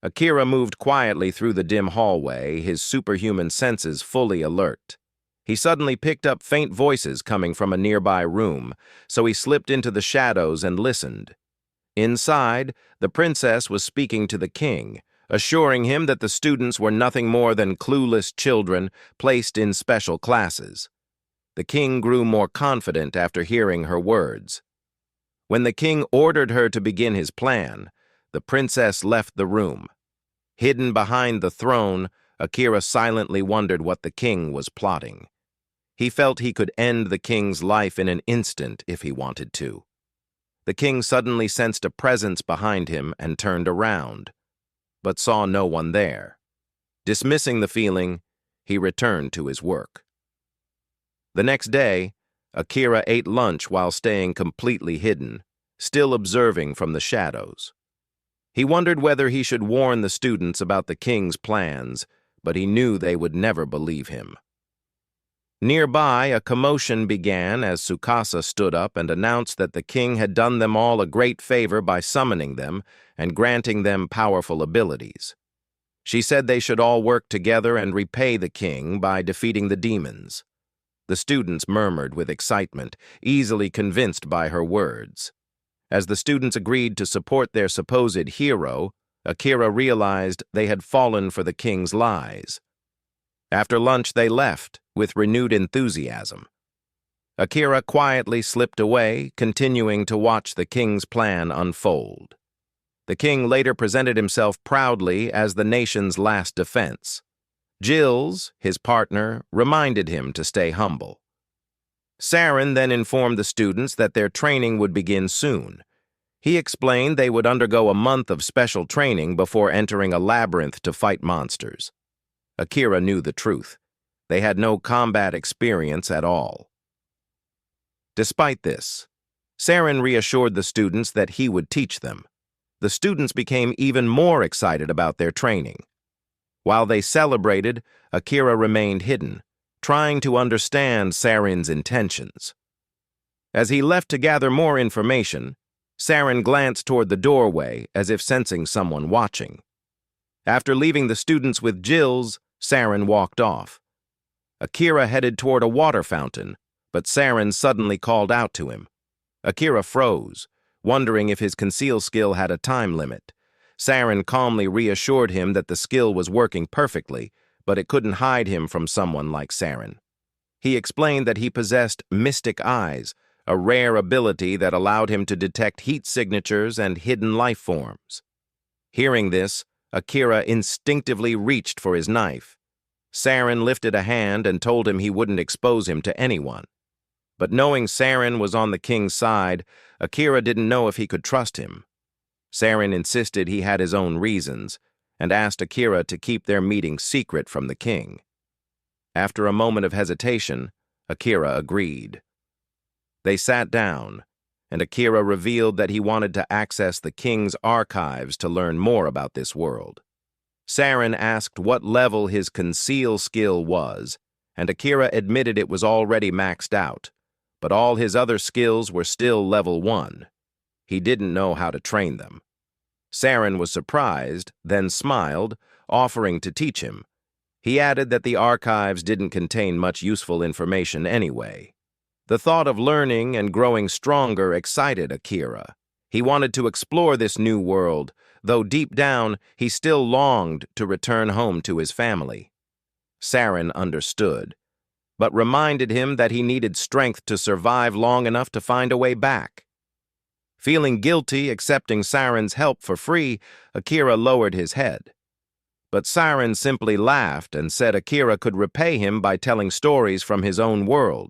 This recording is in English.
Akira moved quietly through the dim hallway, his superhuman senses fully alert. He suddenly picked up faint voices coming from a nearby room, so he slipped into the shadows and listened. Inside, the princess was speaking to the king, assuring him that the students were nothing more than clueless children placed in special classes. The king grew more confident after hearing her words. When the king ordered her to begin his plan, the princess left the room. Hidden behind the throne, Akira silently wondered what the king was plotting. He felt he could end the king's life in an instant if he wanted to. The king suddenly sensed a presence behind him and turned around, but saw no one there. Dismissing the feeling, he returned to his work. The next day, Akira ate lunch while staying completely hidden, still observing from the shadows. He wondered whether he should warn the students about the king's plans, but he knew they would never believe him. Nearby, a commotion began as Tsukasa stood up and announced that the king had done them all a great favor by summoning them and granting them powerful abilities. She said they should all work together and repay the king by defeating the demons. The students murmured with excitement, easily convinced by her words. As the students agreed to support their supposed hero, Akira realized they had fallen for the king's lies. After lunch, they left with renewed enthusiasm. Akira quietly slipped away, continuing to watch the king's plan unfold. The king later presented himself proudly as the nation's last defense. Jills, his partner, reminded him to stay humble. Saren then informed the students that their training would begin soon. He explained they would undergo a month of special training before entering a labyrinth to fight monsters. Akira knew the truth. They had no combat experience at all. Despite this, Saren reassured the students that he would teach them. The students became even more excited about their training. While they celebrated, Akira remained hidden, trying to understand Saren's intentions. As he left to gather more information, Saren glanced toward the doorway as if sensing someone watching. After leaving the students with Jills, Saren walked off. Akira headed toward a water fountain, but Saren suddenly called out to him. Akira froze, wondering if his conceal skill had a time limit. Saren calmly reassured him that the skill was working perfectly, but it couldn't hide him from someone like Saren. He explained that he possessed mystic eyes, a rare ability that allowed him to detect heat signatures and hidden life forms. Hearing this, Akira instinctively reached for his knife. Saren lifted a hand and told him he wouldn't expose him to anyone. But knowing Saren was on the king's side, Akira didn't know if he could trust him. Saren insisted he had his own reasons, and asked Akira to keep their meeting secret from the king. After a moment of hesitation, Akira agreed. They sat down, and Akira revealed that he wanted to access the king's archives to learn more about this world. Saren asked what level his conceal skill was, and Akira admitted it was already maxed out, but all his other skills were still level 1. He didn't know how to train them. Saren was surprised, then smiled, offering to teach him. He added that the archives didn't contain much useful information anyway. The thought of learning and growing stronger excited Akira. He wanted to explore this new world, though deep down he still longed to return home to his family. Saren understood, but reminded him that he needed strength to survive long enough to find a way back. Feeling guilty accepting Saren's help for free, Akira lowered his head. But Saren simply laughed and said Akira could repay him by telling stories from his own world.